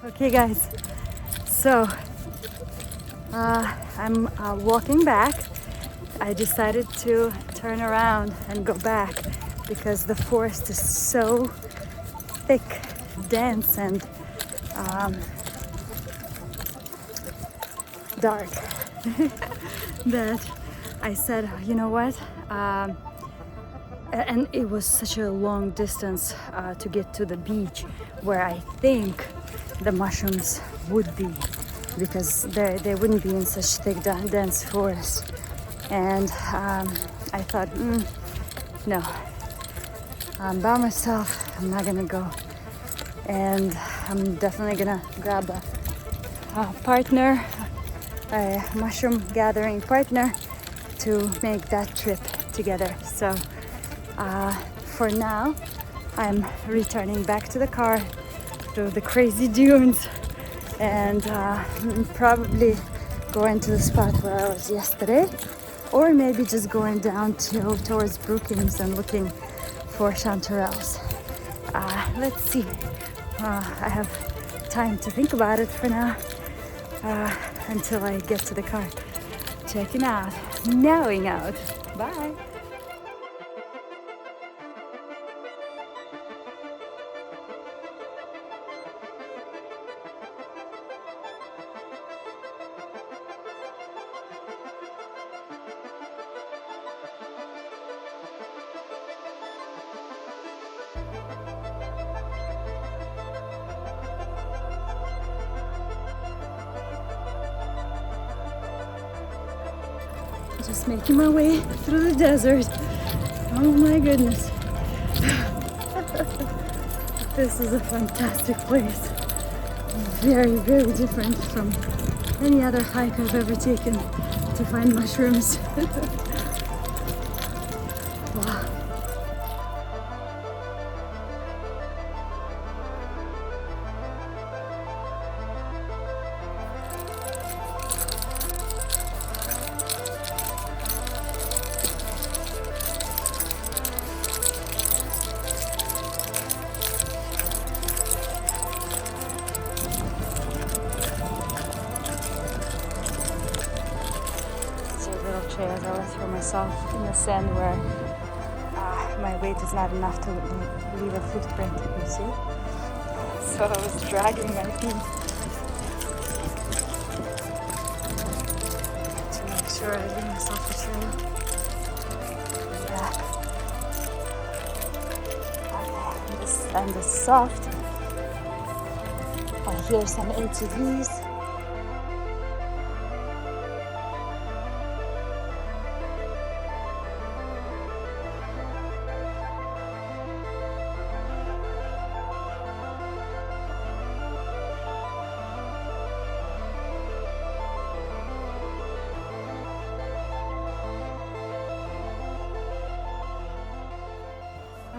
Okay guys, so I'm walking back. I decided to turn around and go back because the forest is so thick, dense, and dark that I said, you know what? And it was such a long distance to get to the beach where I think the mushrooms would be, because they wouldn't be in such thick, dense forest. And I thought, no, I'm by myself, I'm not gonna go. And I'm definitely gonna grab a partner, a mushroom gathering partner, to make that trip together. So for now, I'm returning back to the car through the crazy dunes, and probably going to the spot where I was yesterday, or maybe just going down towards Brookings and looking for chanterelles. Let's see. I have time to think about it for now, until I get to the car. Checking out, knowing out. Bye. Just making my way through the desert. Oh my goodness. This is a fantastic place. Very, very different from any other hike I've ever taken to find mushrooms. Wow. Trails I left for myself in the sand where my weight is not enough to leave a footprint, you see? So I was dragging my feet to make sure I leave myself a trail. Yeah. Okay. This sand is soft. I hear some ATVs.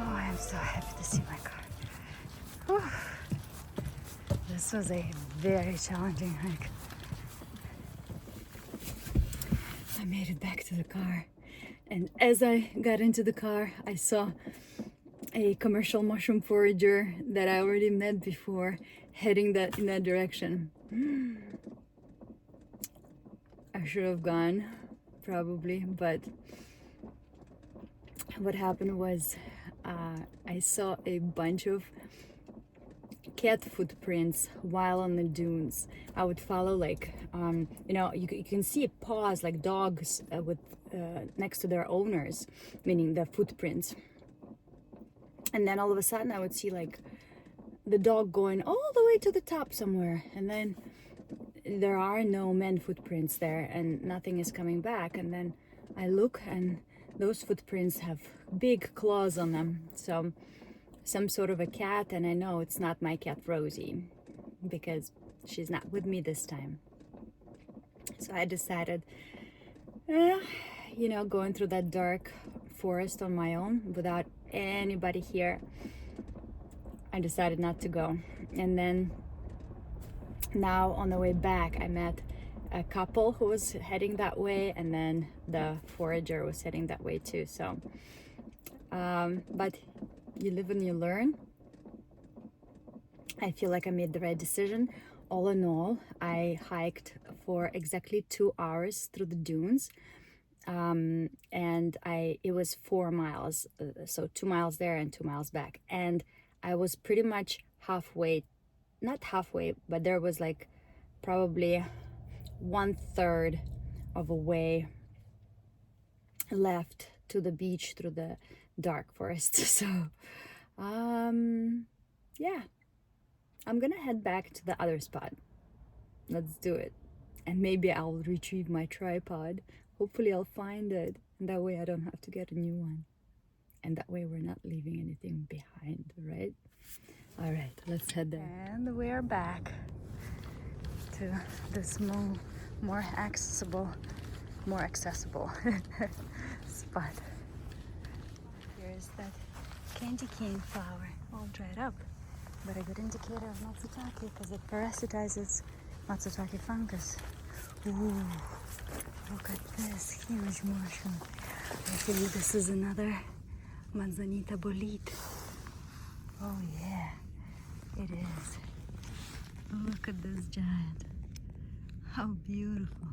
I'm so happy to see my car. Whew. This was a very challenging hike. I made it back to the car, and as I got into the car, I saw a commercial mushroom forager that I already met before heading in that direction. I should have gone, probably, but what happened was I saw a bunch of cat footprints while on the dunes. I would follow, like, you can see paws like dogs with next to their owners, meaning the footprints. And then all of a sudden I would see like the dog going all the way to the top somewhere, and then there are no men footprints there and nothing is coming back. And then I look, and those footprints have big claws on them, so some sort of a cat. And I know it's not my cat Rosie, because she's not with me this time. So I decided, going through that dark forest on my own without anybody here, I decided not to go. And then now on the way back, I met a couple who was heading that way, and then the forager was heading that way too. So but you live and you learn. I feel like I made the right decision. All in all, I hiked for exactly 2 hours through the dunes, and it was 4 miles, so 2 miles there and 2 miles back, and I was pretty much halfway, not halfway, but there was like probably 1/3 of a way left to the beach through the dark forest. So yeah, I'm gonna head back to the other spot. Let's do it. And maybe I'll retrieve my tripod. Hopefully I'll find it, and that way I don't have to get a new one, and that way we're not leaving anything behind, right? All right, let's head there. And we're back to this more accessible spot. Here's that candy cane flower, all dried up, but a good indicator of Matsutake because it parasitizes Matsutake fungus. Ooh, look at this huge mushroom. I think this is another manzanita bolite. Oh yeah, it is. Look at this giant. How beautiful.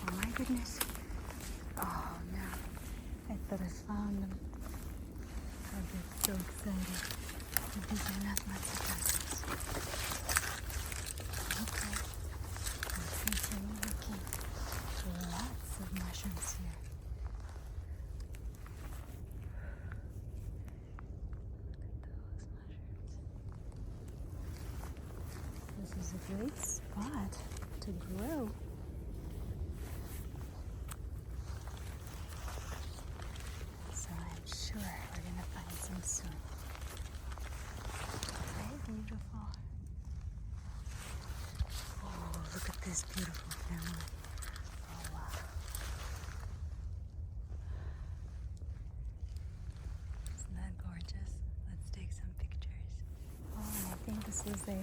Oh my goodness. Oh no, I thought I found them. I get so excited. These are not matsutakes. Okay, let's continue looking. Lots of mushrooms here. Look at those mushrooms. This is a great spot to grow. So I'm sure we're gonna find some soon. Very beautiful. Oh, look at this beautiful family. Oh wow. Isn't that gorgeous? Let's take some pictures. Oh, I think this is a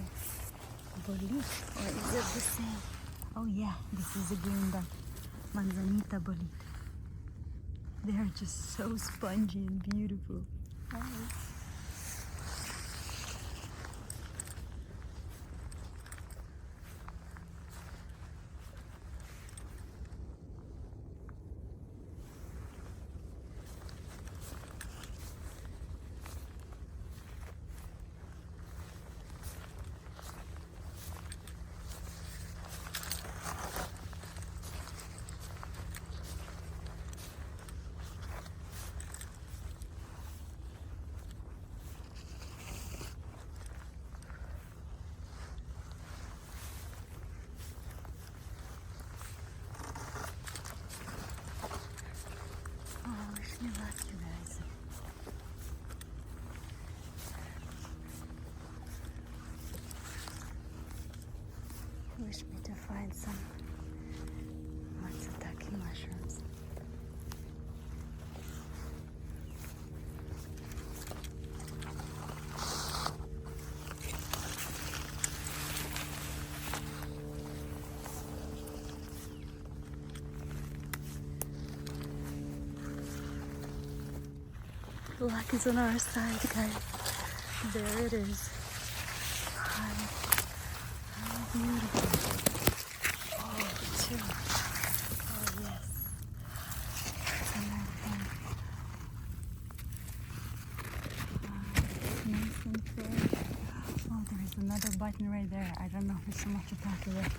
bolite, or is it the same? Oh yeah, this is a greenback manzanita bolite. They are just so spongy and beautiful. Oh. Wish me luck, you guys. Wish me to find some Matsutake mushrooms. Luck is on our side, guys. There it is. How beautiful. Oh, two. Oh, yes. Another one. Nice and fresh. Oh, there is another button right there. I don't know if it's so much attack there.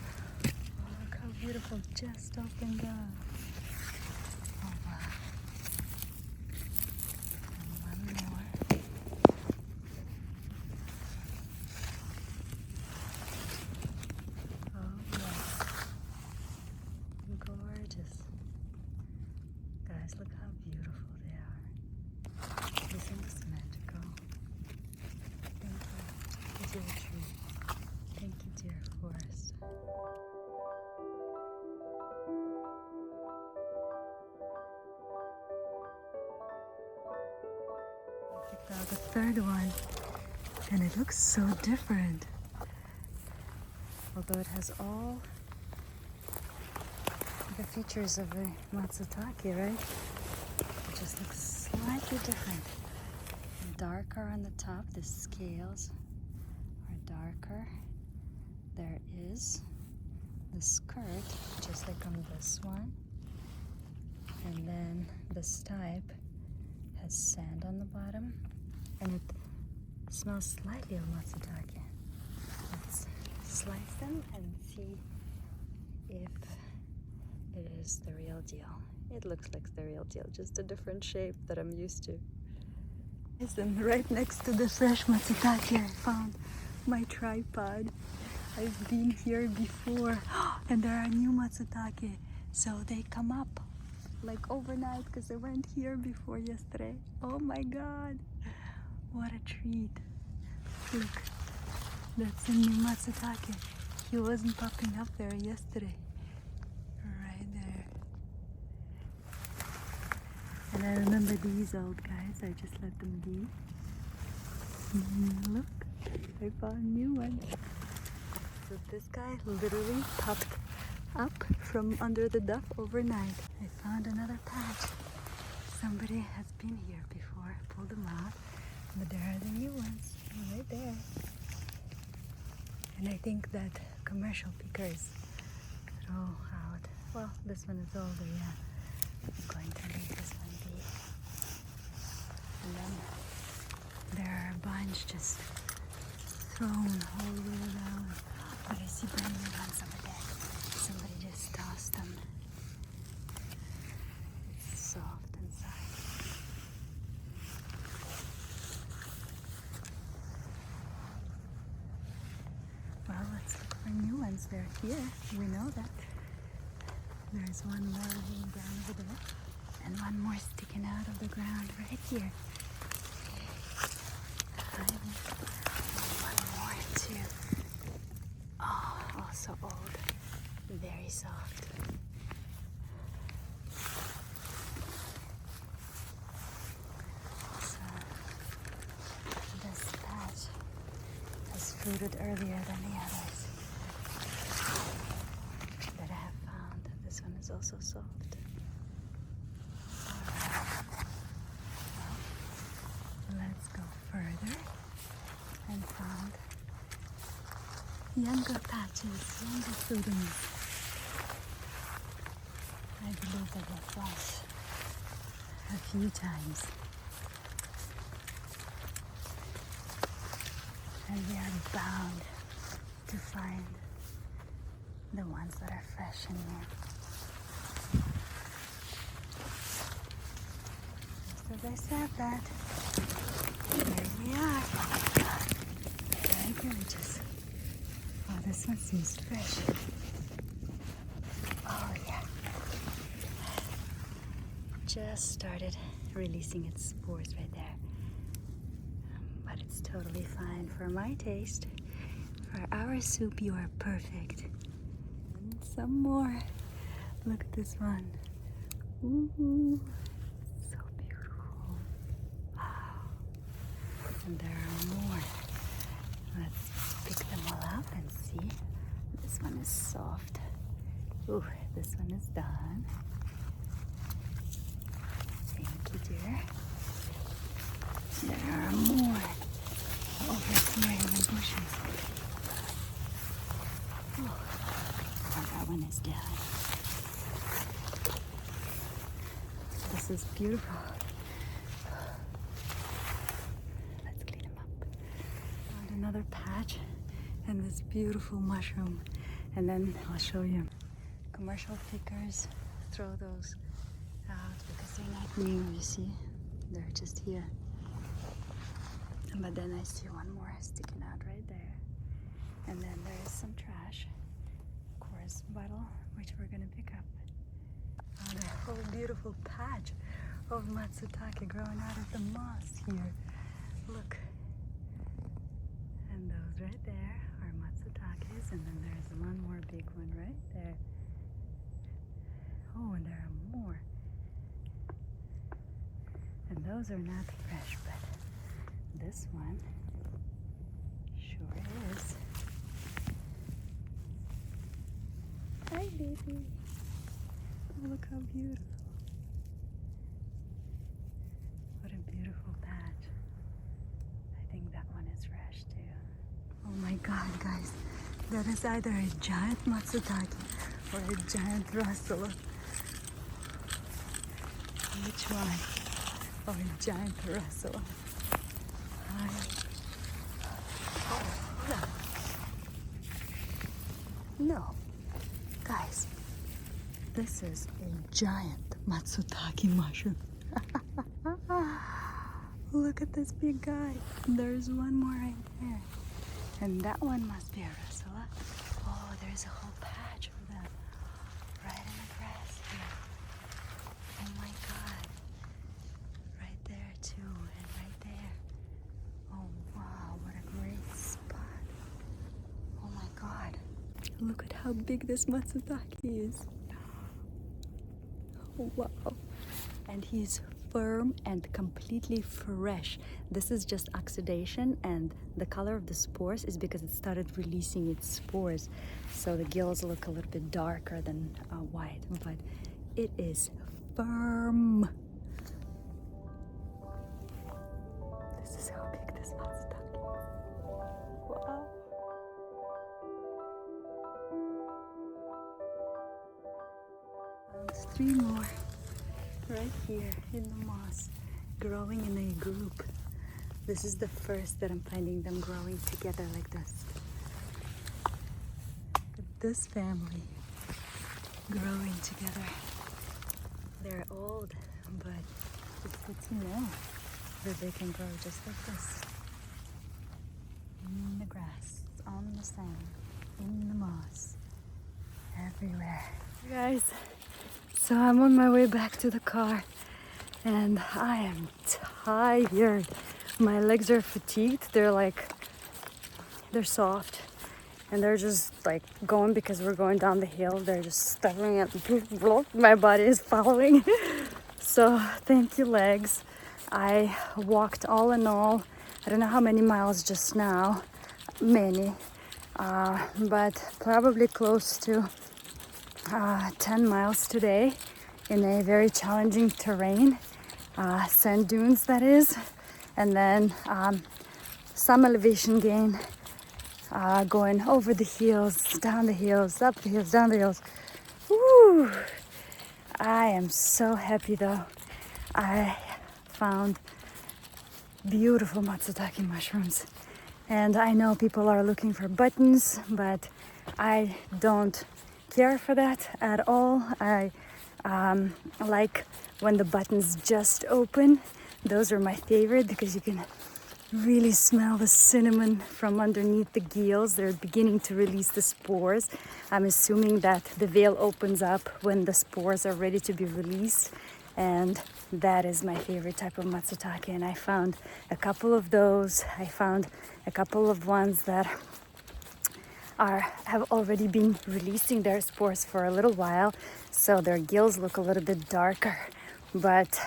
Oh, look how beautiful. Just opened up. Oh, wow. Look how beautiful they are. Isn't this magical? Thank you, dear tree. Thank you, dear forest. I picked out the third one. And it looks so different. Although it has all the features of a Matsutake, right? It just looks slightly different. Darker on the top, the scales are darker. There is the skirt, just like on this one. And then the stipe has sand on the bottom. And it smells slightly of Matsutake. Let's slice them and see if it is the real deal. It looks like the real deal, just a different shape that I'm used to. And right next to the fresh Matsutake, I found my tripod. I've been here before, and there are new Matsutake, so they come up like overnight because they weren't here before yesterday. Oh my god, what a treat. Look, that's a new Matsutake. He wasn't popping up there yesterday. Right there. And I remember these old guys, I just let them be. Look, I found new ones. So this guy literally popped up from under the duff overnight. I found another patch. Somebody has been here before, pulled them out, but there are the new ones right there. And I think that commercial pickers throw out. Well, this one is older, yeah. I'm going to leave this one be. And then there are a bunch just thrown all the way around. But I see brand new ones over there. Somebody just tossed them. It's soft inside. Well, let's look for new ones. They're here. We know that. There's one more laying down over there. And one more sticking out of the ground right here. One more too. Oh, also old. Very soft. So, this patch has fruited earlier than the others that I have found. This one is also soft. Well, let's go further and found younger patches, younger fruitings. I believe they will flush a few times. And we are bound to find the ones that are fresh in here. Just as I said that, here we are. Very gorgeous. Oh, this one seems fresh. Oh yeah. Just started releasing its spores right there. But it's totally fine for my taste. For our soup, you are perfect. And some more. Look at this one. Ooh, so beautiful. Wow. And there are more. Let's pick them all up and see. This one is soft. Ooh, this one is done. Thank you, dear. There are more over here in the bushes. Oh, that one is down. This is beautiful. Let's clean them up. Found another patch and this beautiful mushroom. And then I'll show you. Commercial pickers throw those out because they're not new, you see. They're just here. But then I see one more sticking out right there. And then there is some trash. Of course, bottle, which we're gonna pick up. Found a whole beautiful patch of Matsutake growing out of the moss here. Look. And those right there are Matsutakes, and then there's one more big one right there. Oh, and there are more. And those are not fresh, but this one Hi, baby. Oh, look how beautiful. What a beautiful patch. I think that one is fresh too. Oh my god, guys. That is either a giant Matsutake or a giant Russell. Which one? Or a giant Russell? No. Guys, this is a giant Matsutake mushroom. Look at this big guy. There's one more right there. And that one must be a Russell. Oh, there's a whole patch of them right in the grass here. Oh my god. Right there too, and right there. Oh wow, what a great spot. Oh my god. Look at how big this Matsutake is. Oh, wow. And he's firm and completely fresh. This is just oxidation, and the color of the spores is because it started releasing its spores. So the gills look a little bit darker than white, but it is firm. This is how big this Matsutake is. Wow. There's 3 more right here in the moss, growing in a group. This is the first that I'm finding them growing together like this. Look at this family growing together. They're old, but it's good to know that they can grow just like this. In the grass, on the sand, in the moss, everywhere. Guys, so I'm on my way back to the car and I am tired. My legs are fatigued. They're soft and they're just like going because we're going down the hill. They're just stuttering and my body is following. So thank you, legs. I walked all in all, I don't know how many miles just now, but probably close to 10 miles today in a very challenging terrain, sand dunes that is, and then some elevation gain, going over the hills, down the hills, up the hills, down the hills. Woo! I am so happy though. I found beautiful Matsutake mushrooms, and I know people are looking for buttons, but I don't care for that at all. I like when the buttons just open. Those are my favorite because you can really smell the cinnamon from underneath the gills. They're beginning to release the spores. I'm assuming that the veil opens up when the spores are ready to be released, and that is my favorite type of Matsutake. And I found a couple of those. I found a couple of ones that have already been releasing their spores for a little while, so their gills look a little bit darker, but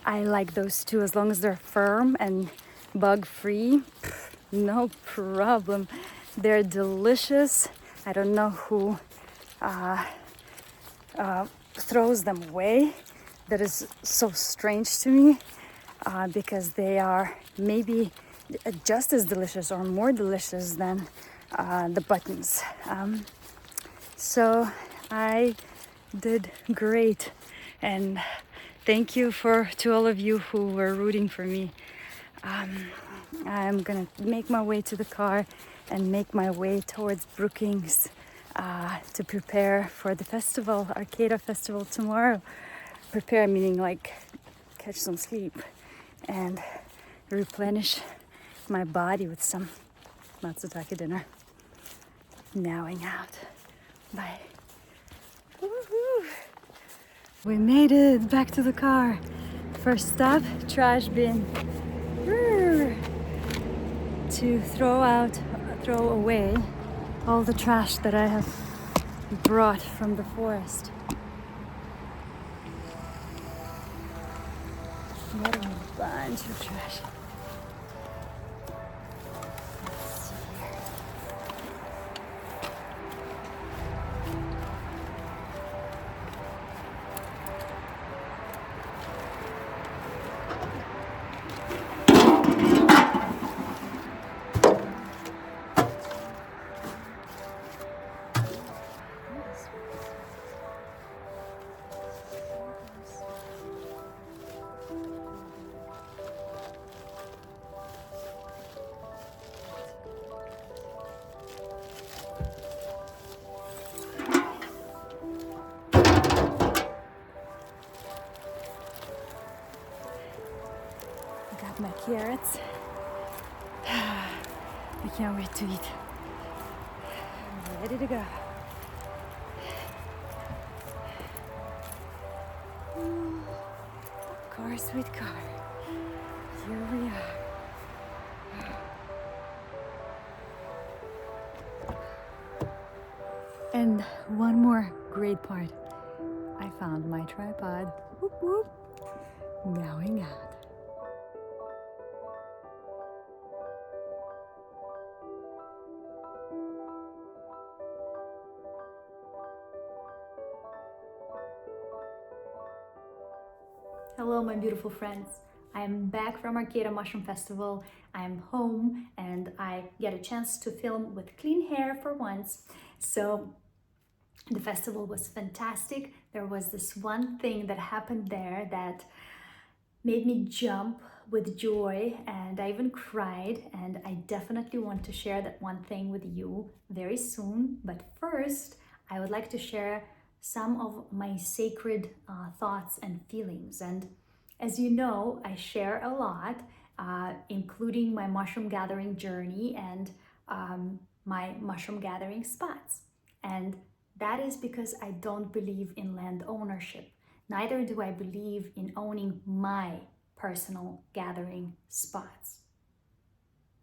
I like those too as long as they're firm and bug free. No problem. They're delicious. I don't know who throws them away. That is so strange to me, because they are maybe just as delicious or more delicious than the buttons. So I did great, and thank you to all of you who were rooting for me. I'm gonna make my way to the car and make my way towards Brookings to prepare for the festival, Arcada Festival tomorrow. Prepare meaning like catch some sleep and replenish my body with some Matsutake dinner. Nowing out. Bye. Woohoo! We made it back to the car. First stop, trash bin. To throw away all the trash that I have brought from the forest. What a bunch of trash. Let's see here. got my carrots. I can't wait to eat. I'm ready to go. Car, sweet car. Here we are. And one more great part. I found my tripod. Whoop whoop. Meowing out. Hello, my beautiful friends. I am back from Arcata Mushroom Festival. I am home and I get a chance to film with clean hair for once. So the festival was fantastic. There was this one thing that happened there that made me jump with joy, and I even cried, and I definitely want to share that one thing with you very soon. But first, I would like to share some of my sacred thoughts and feelings. And as you know, I share a lot, including my mushroom gathering journey and my mushroom gathering spots. And that is because I don't believe in land ownership. Neither do I believe in owning my personal gathering spots.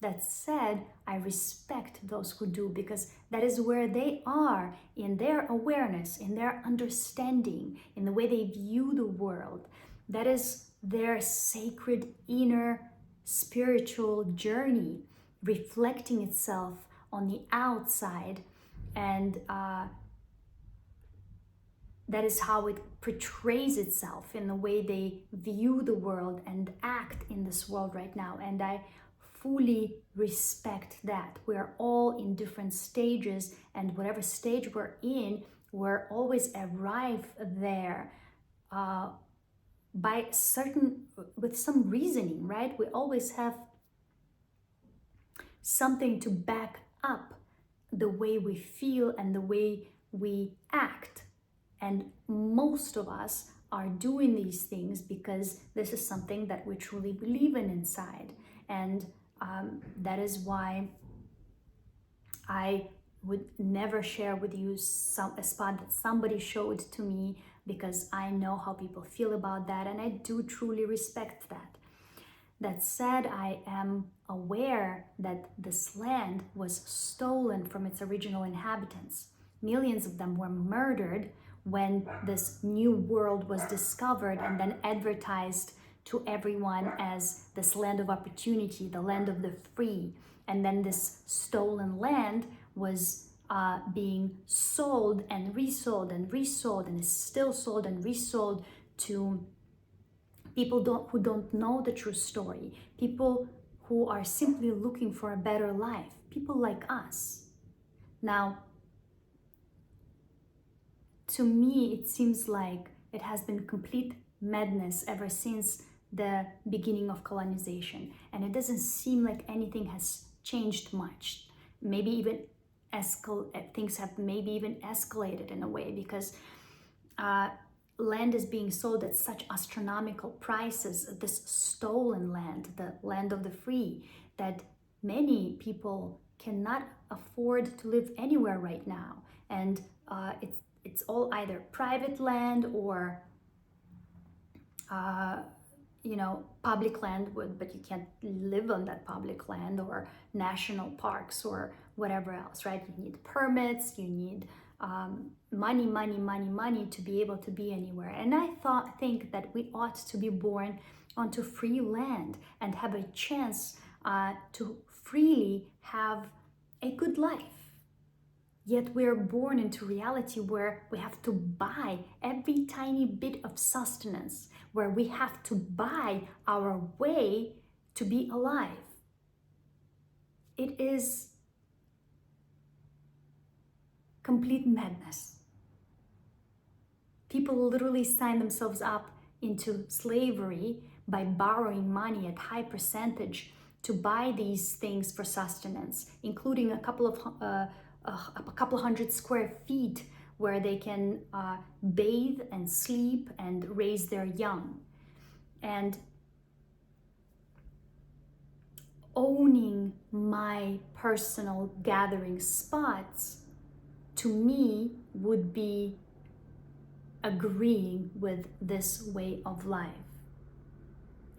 That said, I respect those who do, because that is where they are in their awareness, in their understanding, in the way they view the world. That is their sacred inner spiritual journey reflecting itself on the outside, and that is how it portrays itself in the way they view the world and act in this world right now. And I fully respect that. We're all in different stages, and whatever stage we're in, we're always arrive there with some reasoning, right? We always have something to back up the way we feel and the way we act. And most of us are doing these things because this is something that we truly believe in inside. And that is why I would never share with you a spot that somebody showed to me, because I know how people feel about that, and I do truly respect that. That said, I am aware that this land was stolen from its original inhabitants. Millions of them were murdered when this new world was discovered and then advertised to everyone as this land of opportunity, the land of the free. And then this stolen land was being sold and resold and resold, and is still sold and resold to people who don't know the true story, people who are simply looking for a better life, people like us. Now, to me, it seems like it has been complete madness ever since the beginning of colonization, and it doesn't seem like anything has changed much. Maybe even things have maybe even escalated in a way, because land is being sold at such astronomical prices, this stolen land, the land of the free, that many people cannot afford to live anywhere right now. And it's all either private land or public land, but you can't live on that public land, or national parks or whatever else, right? You need permits, you need money to be able to be anywhere. And I think that we ought to be born onto free land and have a chance to freely have a good life. Yet we're born into reality where we have to buy every tiny bit of sustenance, where we have to buy our way to be alive. It is complete madness. People literally sign themselves up into slavery by borrowing money at high percentage to buy these things for sustenance, including a couple of hundred square feet where they can bathe and sleep and raise their young. And owning my personal gathering spots, to me, would be agreeing with this way of life.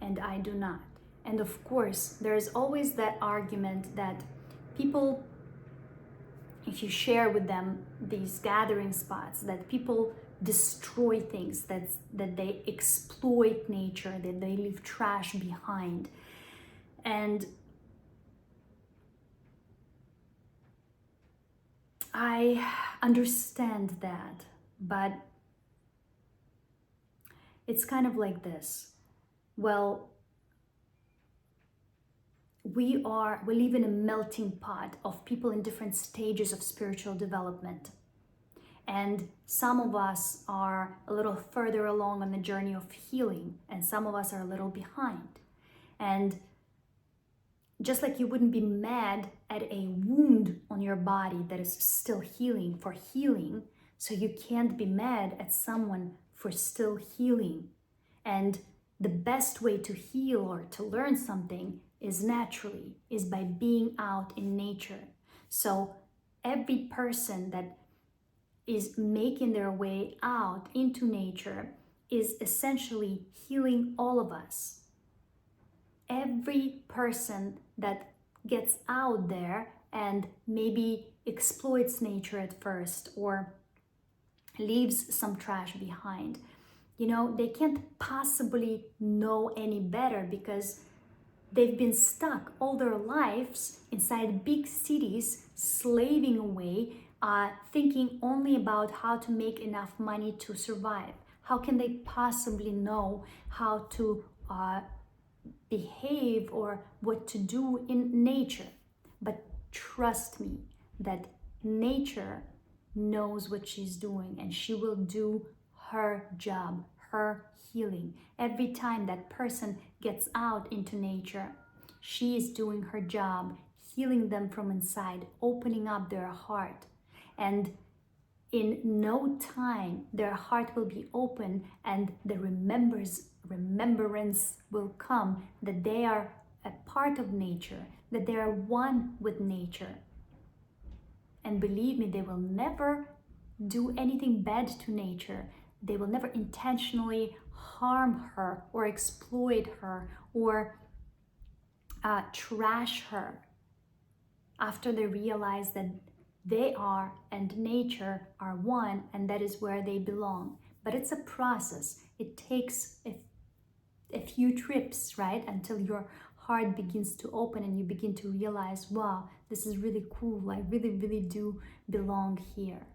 And I do not. And of course, there's always that argument that people, if you share with them these gathering spots, that people destroy things, that they exploit nature, that they leave trash behind. And I understand that, but it's kind of like this. Well, we live in a melting pot of people in different stages of spiritual development. And some of us are a little further along on the journey of healing, and some of us are a little behind. And just like you wouldn't be mad at a wound on your body that is still healing for healing, so you can't be mad at someone for still healing. And the best way to heal or to learn something is naturally, is by being out in nature. So every person that is making their way out into nature is essentially healing all of us. Every person that gets out there and maybe exploits nature at first or leaves some trash behind, they can't possibly know any better because they've been stuck all their lives inside big cities, slaving away, thinking only about how to make enough money to survive. How can they possibly know how to behave or what to do in nature? But trust me that nature knows what she's doing, and she will do her job, her healing. Every time that person gets out into nature, she is doing her job, healing them from inside, opening up their heart. And in no time, their heart will be open and the remembrance will come that they are a part of nature, that they are one with nature. And believe me, they will never do anything bad to nature. They will never intentionally harm her or exploit her or trash her after they realize that they are and nature are one, and that is where they belong. But it's a process. It takes a few trips, right, until your heart begins to open and you begin to realize, wow, this is really cool. I really, really do belong here.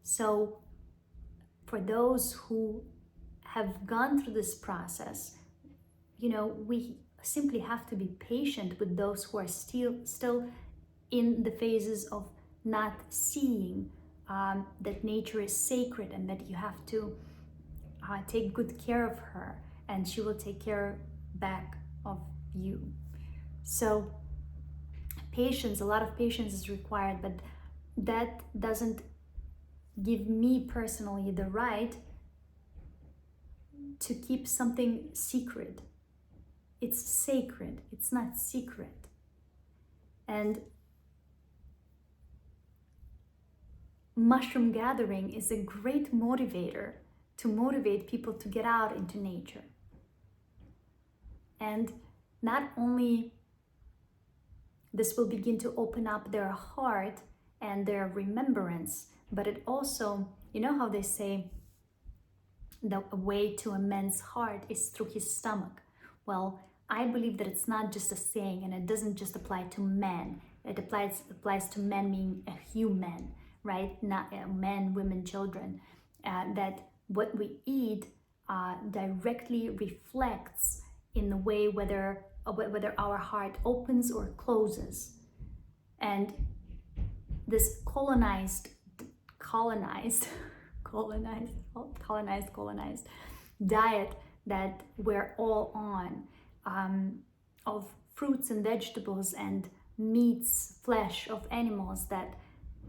So for those who have gone through this process, we simply have to be patient with those who are still in the phases of not seeing that nature is sacred and that you have to take good care of her, and she will take care back of you. So patience, a lot of patience is required, but that doesn't give me personally the right to keep something secret. It's sacred, it's not secret. And mushroom gathering is a great motivator to motivate people to get out into nature. And not only this will begin to open up their heart and their remembrance, but it also, how they say the way to a man's heart is through his stomach. Well, I believe that it's not just a saying, and it doesn't just apply to men. It applies to men, meaning a human, right? Not men, women, children. That what we eat directly reflects in the way whether our heart opens or closes. And this colonized diet that we're all on, of fruits and vegetables and meats, flesh of animals that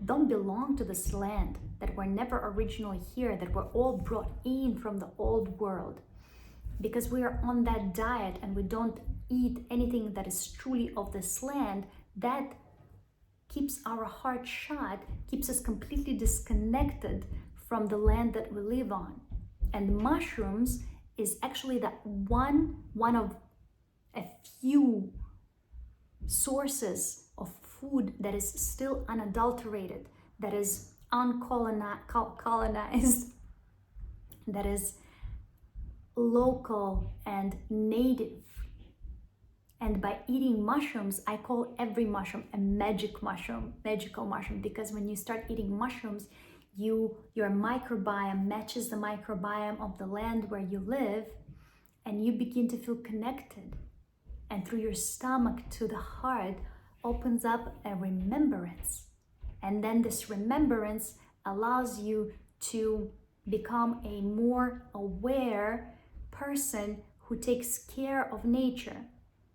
don't belong to this land, that were never originally here, that were all brought in from the old world. because we are on that diet and we don't eat anything that is truly of this land, that keeps our heart shut, keeps us completely disconnected from the land that we live on. And mushrooms is actually that one of a few sources of food that is still unadulterated, that is uncolonized, that is local and native. And by eating mushrooms, I call every mushroom a magical mushroom, because when you start eating mushrooms, your microbiome matches the microbiome of the land where you live, and you begin to feel connected. And through your stomach to the heart opens up a remembrance. And then this remembrance allows you to become a more aware person who takes care of nature.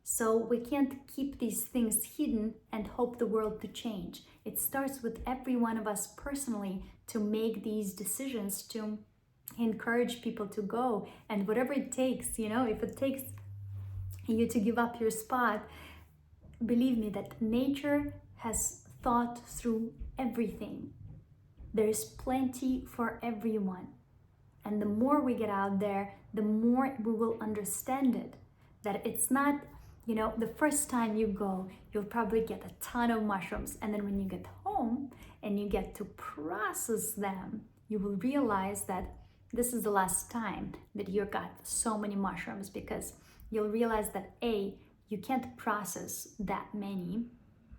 So we can't keep these things hidden and hope the world to change. It starts with every one of us personally to make these decisions, to encourage people to go. And whatever it takes, if it takes you to give up your spot, believe me that nature has thought through everything. There is plenty for everyone. And the more we get out there, the more we will understand it. That it's not, the first time you go, you'll probably get a ton of mushrooms. And then when you get home and you get to process them, you will realize that this is the last time that you got so many mushrooms, because you'll realize that you can't process that many.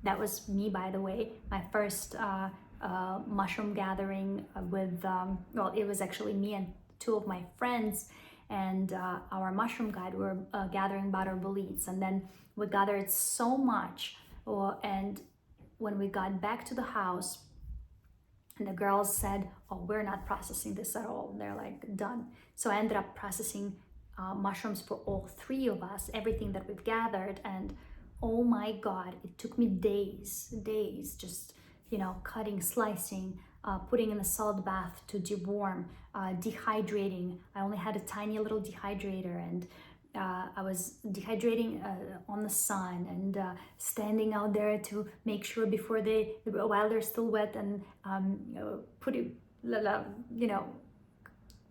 That was me, by the way, my first mushroom gathering with, it was actually me and two of my friends and our mushroom guide. We were gathering butter boletes, and then we gathered so much, and when we got back to the house, and the girls said, we're not processing this at all. They're like, done. So I ended up processing mushrooms for all three of us, everything that we've gathered. And oh my God, it took me days, just, cutting, slicing, putting in a salt bath to deworm, dehydrating. I only had a tiny little dehydrator, and I was dehydrating on the sun and standing out there to make sure while they're still wet, and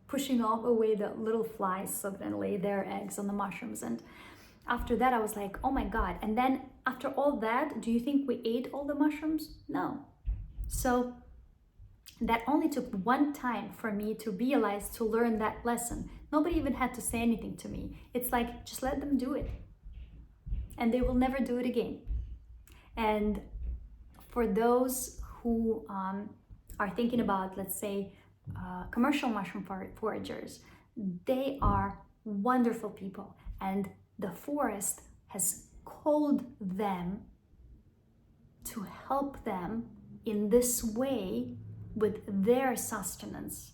pushing off away the little flies so then lay their eggs on the mushrooms. And after that I was like, oh my God. And then after all that, do you think we ate all the mushrooms? No. So that only took one time for me to realize, to learn that lesson. Nobody even had to say anything to me. It's like, just let them do it, and they will never do it again. And for those who are thinking about, let's say, commercial mushroom foragers, they are wonderful people, and the forest has called them to help them in this way with their sustenance,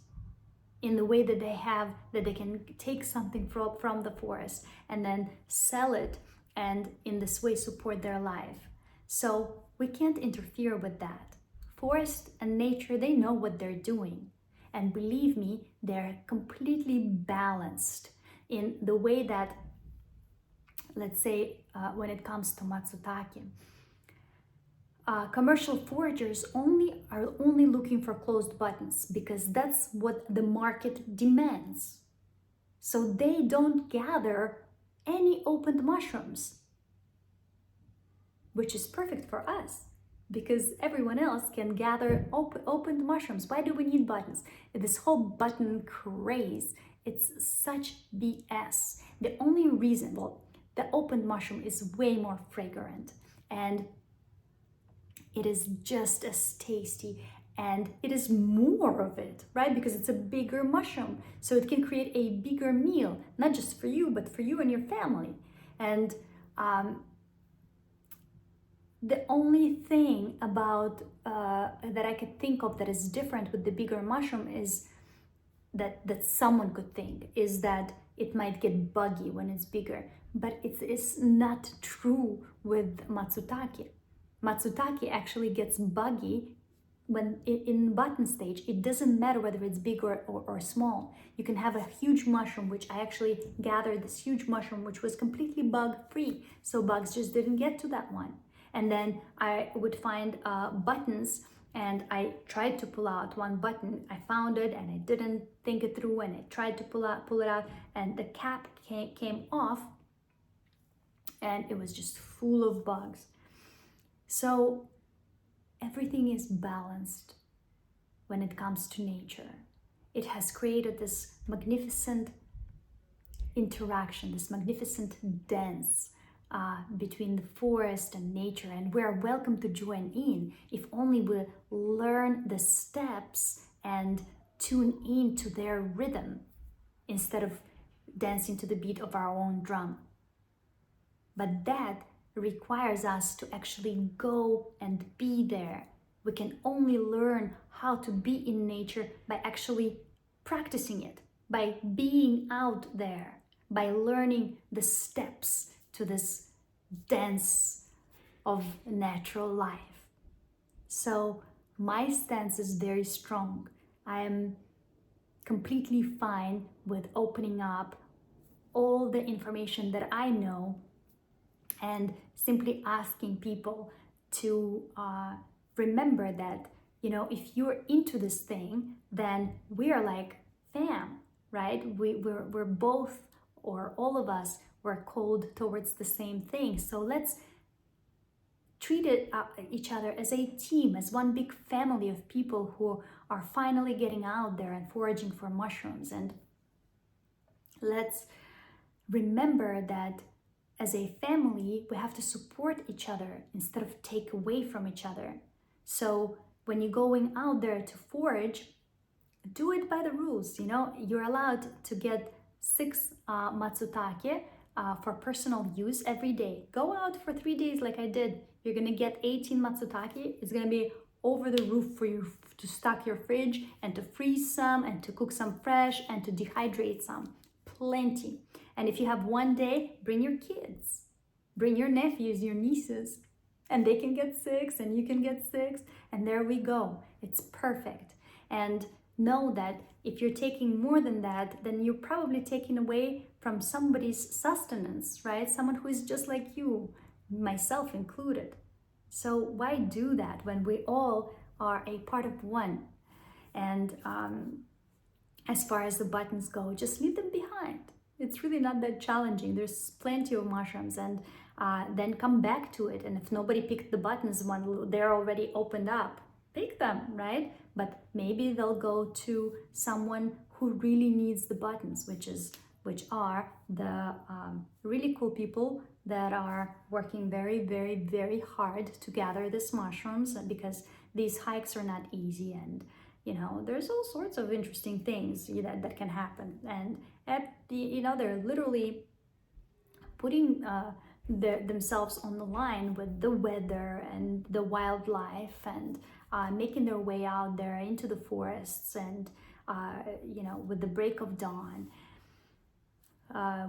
in the way that they can take something from the forest and then sell it, and in this way support their life. So we can't interfere with that. Forest and nature, they know what they're doing. And believe me, they're completely balanced in the way that, let's say, when it comes to Matsutake, commercial foragers are only looking for closed buttons, because that's what the market demands. So they don't gather any opened mushrooms, which is perfect for us, because everyone else can gather opened mushrooms. Why do we need buttons? This whole button craze, it's such BS. The only reason, the opened mushroom is way more fragrant, and it is just as tasty, and it is more of it, right? Because it's a bigger mushroom, so it can create a bigger meal, not just for you, but for you and your family. And the only thing about that I could think of that is different with the bigger mushroom is that someone could think is that it might get buggy when it's bigger, but it's not true with Matsutake. Matsutake actually gets buggy when in button stage, it doesn't matter whether it's big or small. You can have a huge mushroom, which I actually gathered this huge mushroom, which was completely bug free. So bugs just didn't get to that one. And then I would find buttons, and I tried to pull out one button. I found it and I didn't think it through, and I tried to pull it out, and the cap came off, and it was just full of bugs. So everything is balanced when it comes to nature. It has created this magnificent interaction, this magnificent dance between the forest and nature, and we're welcome to join in if only we learn the steps and tune in to their rhythm instead of dancing to the beat of our own drum. But that requires us to actually go and be there. We can only learn how to be in nature by actually practicing it, by being out there, by learning the steps to this dance of natural life. So my stance is very strong. I am completely fine with opening up all the information that I know and simply asking people to remember that, if you're into this thing, then we are like fam, right? We're both, or all of us, we're called towards the same thing. So let's treat each other as a team, as one big family of people who are finally getting out there and foraging for mushrooms. And let's remember that as a family, we have to support each other instead of take away from each other. So when you're going out there to forage, do it by the rules. You're allowed to get 6 matsutake for personal use every day. Go out for 3 days like I did. You're gonna get 18 matsutake. It's gonna be over the roof for you to stock your fridge and to freeze some and to cook some fresh and to dehydrate some. Plenty. And if you have 1 day, bring your kids, bring your nephews, your nieces, and they can get 6 and you can get 6, and there we go. It's perfect. And know that if you're taking more than that, then you're probably taking away from somebody's sustenance, right? Someone who is just like you, myself included. So why do that when we all are a part of one? And as far as the buttons go, just leave them behind. It's really not that challenging. There's plenty of mushrooms, and then come back to it. And if nobody picked the buttons when they're already opened up, pick them, right? But maybe they'll go to someone who really needs the buttons, which are the really cool people that are working very, very, very hard to gather these mushrooms, because these hikes are not easy, and there's all sorts of interesting things that can happen. And they're literally putting themselves on the line with the weather and the wildlife, and making their way out there into the forests, and with the break of dawn,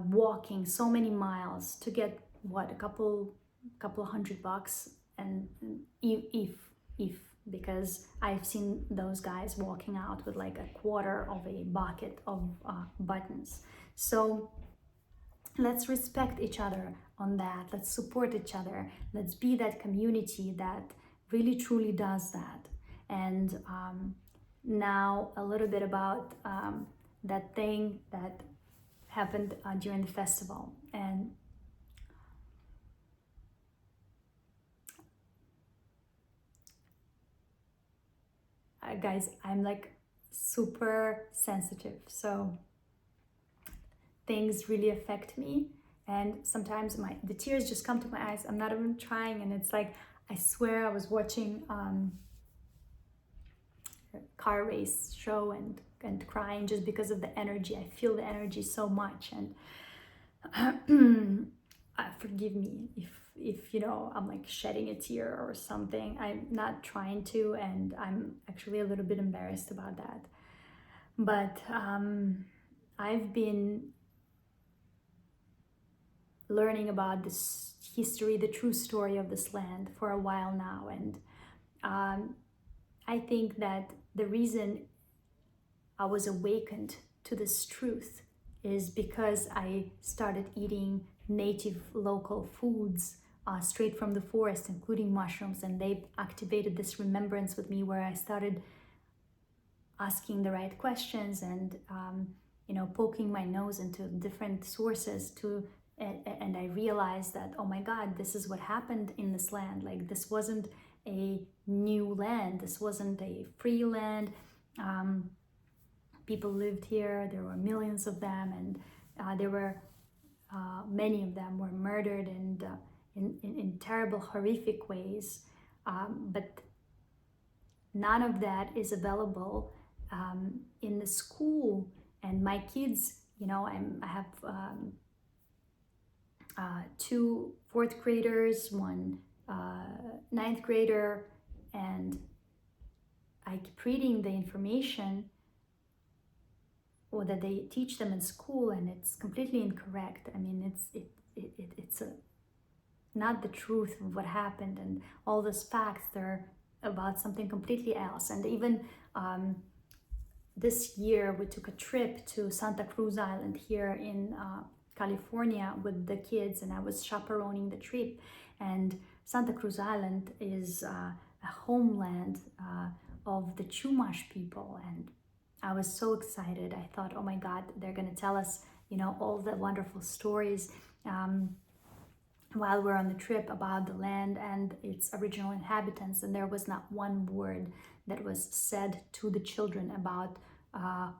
walking so many miles to get a couple $100, and if because I've seen those guys walking out with like a quarter of a bucket of buttons. So let's respect each other on that. Let's support each other. Let's be that community that really truly does that. And now a little bit about that thing that happened during the festival. And guys, I'm like super sensitive, so things really affect me, and sometimes the tears just come to my eyes. I'm not even trying, and it's like, I swear I was watching a car race show and crying just because of the energy. I feel the energy so much, and forgive me if I'm like shedding a tear or something. I'm not trying to, and I'm actually a little bit embarrassed about that. But I've been learning about this history, the true story of this land, for a while now, and I think that the reason I was awakened to this truth is because I started eating native local foods straight from the forest, including mushrooms, and they activated this remembrance with me where I started asking the right questions and poking my nose into different sources and I realized that, oh my God, this is what happened in this land. Like, this wasn't a new land, this wasn't a free land. People lived here, there were millions of them, and there were many of them were murdered and in terrible, horrific ways. But none of that is available in the school. And my kids, I have two fourth graders, one ninth grader, and I keep reading the information or that they teach them in school, and it's completely incorrect. I mean, it's not the truth of what happened, and all those facts, they're about something completely else. And even this year we took a trip to Santa Cruz Island here in California with the kids, and I was chaperoning the trip. And Santa Cruz Island is a homeland of the Chumash people, and I was so excited. I thought, oh my God, they're gonna tell us, all the wonderful stories while we're on the trip about the land and its original inhabitants. And there was not one word that was said to the children about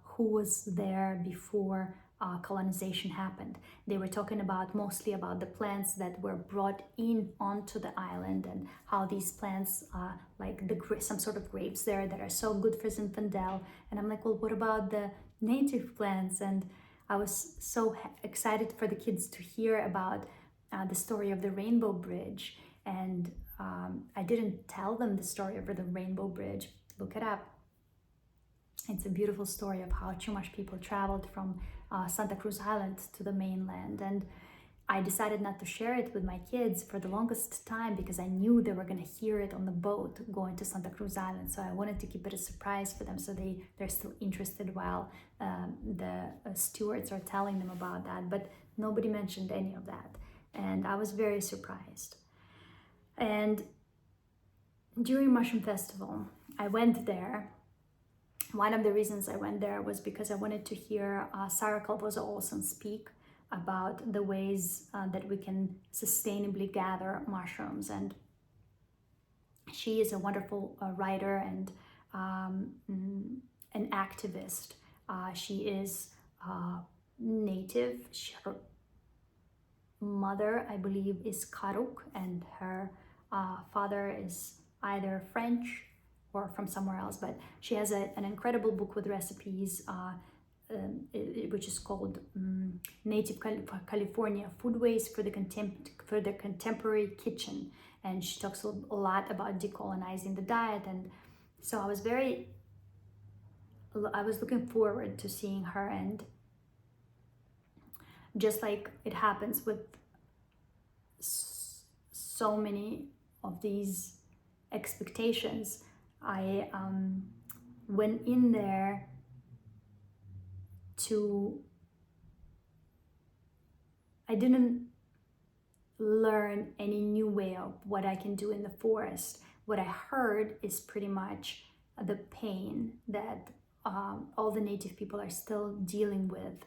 who was there before colonization happened. They were talking mostly about the plants that were brought in onto the island and how these plants, like some sort of grapes there that are so good for Zinfandel. And I'm like, well, what about the native plants? And I was so excited for the kids to hear about the story of the Rainbow Bridge. And I didn't tell them the story of the Rainbow Bridge. Look it up. It's a beautiful story of how Chumash people traveled from Santa Cruz Island to the mainland. And I decided not to share it with my kids for the longest time because I knew they were going to hear it on the boat going to Santa Cruz Island. So I wanted to keep it a surprise for them, so they're still interested while the stewards are telling them about that. But nobody mentioned any of that. And I was very surprised. And during Mushroom Festival, I went there. One of the reasons I went there was because I wanted to hear Sarah Calvosa Olson speak about the ways that we can sustainably gather mushrooms. And she is a wonderful writer and an activist. She is native. Her mother, I believe, is Karuk, and her father is either French or from somewhere else, but she has an incredible book with recipes which is called Native California Foodways for the Contemporary Kitchen, and she talks a lot about decolonizing the diet. And so I was looking forward to seeing her. And just like it happens with so many of these expectations, I went in there I didn't learn any new way of what I can do in the forest. What I heard is pretty much the pain that all the native people are still dealing with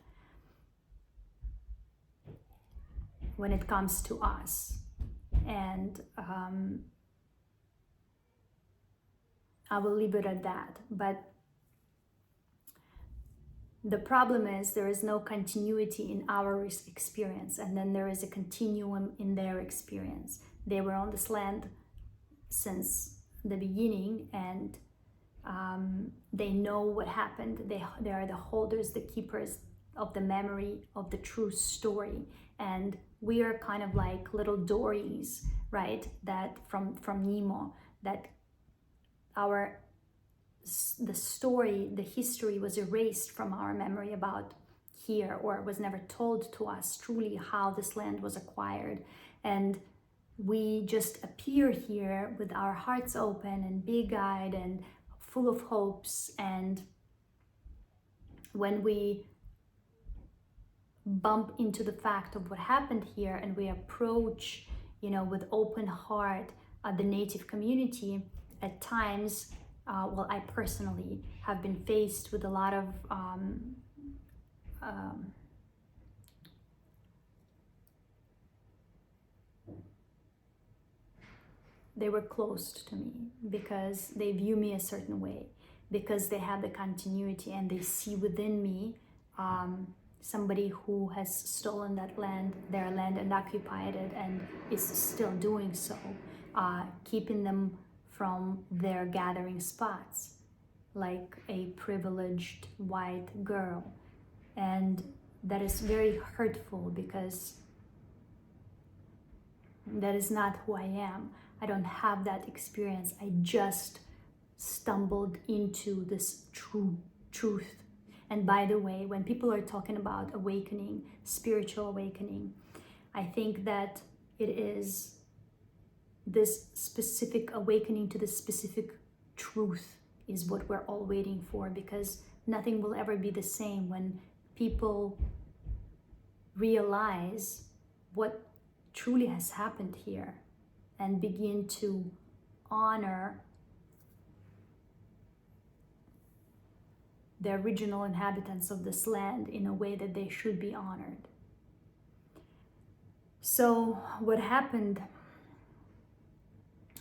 when it comes to us. And I will leave it at that. But the problem is there is no continuity in our experience, and then there is a continuum in their experience. They were on this land since the beginning, and they know what happened. They are the holders, the keepers of the memory of the true story. And we are kind of like little Dories, right? That from Nemo, that the story, the history was erased from our memory about here, or was never told to us truly how this land was acquired. And we just appear here with our hearts open and big-eyed and full of hopes. And when we bump into the fact of what happened here and we approach, with open heart the native community, at times, well, I personally have been faced with a lot of they were closed to me because they view me a certain way, because they have the continuity and they see within me somebody who has stolen their land, and occupied it, and is still doing so, keeping them from their gathering spots, like a privileged white girl. And that is very hurtful, because that is not who I am. I don't have that experience. I just stumbled into this truth. And by the way, when people are talking about awakening, spiritual awakening, I think that it is this specific awakening to this specific truth is what we're all waiting for, because nothing will ever be the same when people realize what truly has happened here and begin to honor the original inhabitants of this land in a way that they should be honored. So what happened,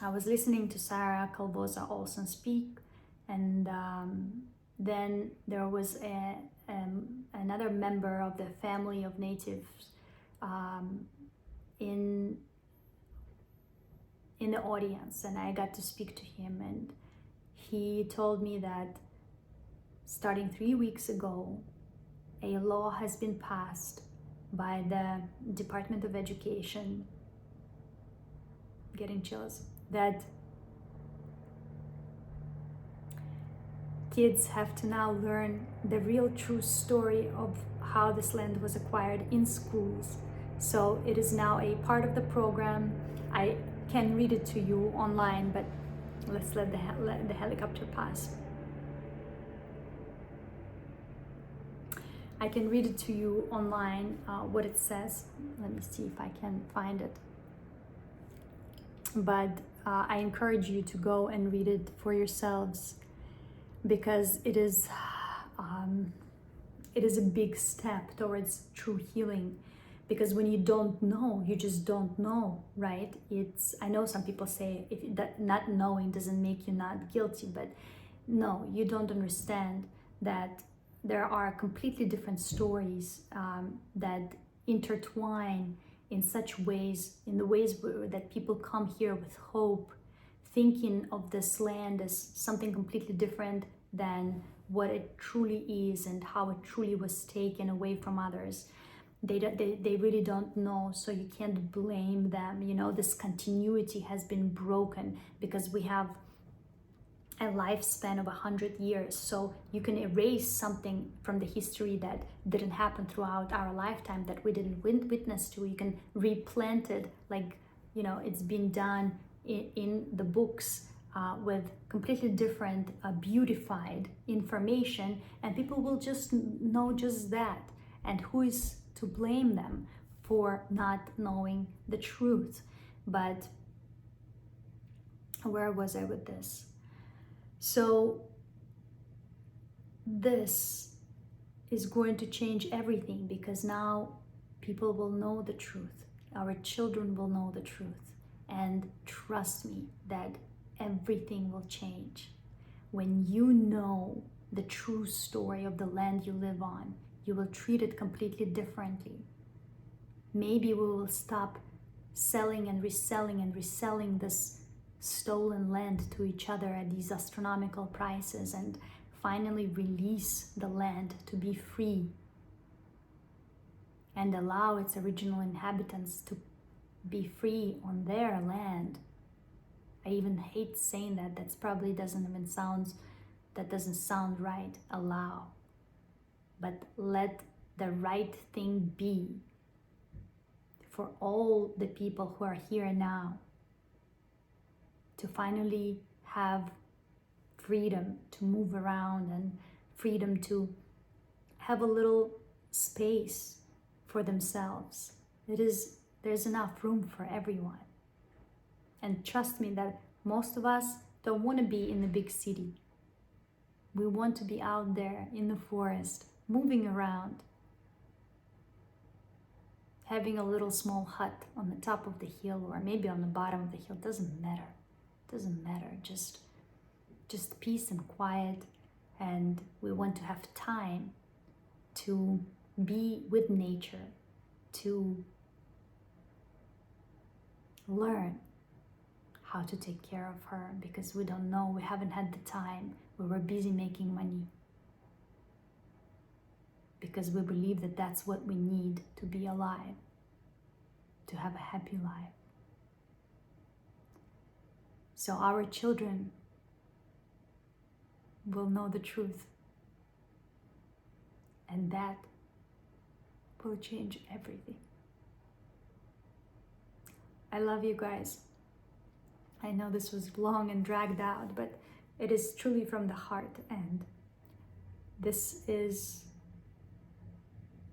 I was listening to Sarah Calvosa Olsen speak, and then there was another member of the family of natives in the audience, and I got to speak to him, and he told me that starting 3 weeks ago, a law has been passed by the Department of Education, getting chills, that kids have to now learn the real true story of how this land was acquired in schools. So it is now a part of the program. I can read it to you online, but let's let the helicopter pass. I can read it to you online, what it says. Let me see if I can find it. But I encourage you to go and read it for yourselves, because it is a big step towards true healing. Because when you don't know, you just don't know, right? I know some people say that not knowing doesn't make you not guilty, but no, you don't understand that there are completely different stories that intertwine in such ways, in the ways that people come here with hope, thinking of this land as something completely different than what it truly is and how it truly was taken away from others. They really don't know, so you can't blame them. This continuity has been broken because we have a lifespan of 100 years, so you can erase something from the history that didn't happen throughout our lifetime, that we didn't witness to. You can replant it like it's been done in the books with completely different beautified information, and people will just know just that. And who is to blame them for not knowing the truth? But where was I with this? So this is going to change everything, because now people will know the truth. Our children will know the truth. And trust me that everything will change. When you know the true story of the land you live on, you will treat it completely differently. Maybe we will stop selling and reselling this stolen land to each other at these astronomical prices, and finally release the land to be free and allow its original inhabitants to be free on their land. I even hate saying that. That doesn't sound right. Allow. But let the right thing be for all the people who are here now, to finally have freedom to move around and freedom to have a little space for themselves. There's enough room for everyone. And trust me that most of us don't want to be in the big city. We want to be out there in the forest, moving around, having a little small hut on the top of the hill or maybe on the bottom of the hill. Doesn't matter. Just peace and quiet. And we want to have time to be with nature, to learn how to take care of her, because we don't know, we haven't had the time, we were busy making money, because we believe that that's what we need to be alive, to have a happy life. So our children will know the truth, and that will change everything. I love you guys. I know this was long and dragged out, but it is truly from the heart, and this is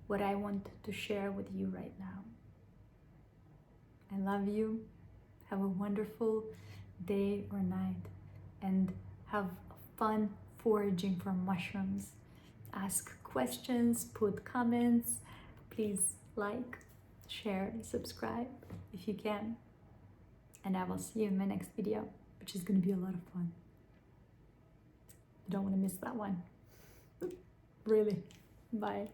what I want to share with you right now. I love you. Have a wonderful day or night, and have fun foraging for mushrooms. Ask questions, put comments. Please like, share, subscribe if you can. And I will see you in my next video, which is going to be a lot of fun. You don't want to miss that one. Really. Bye.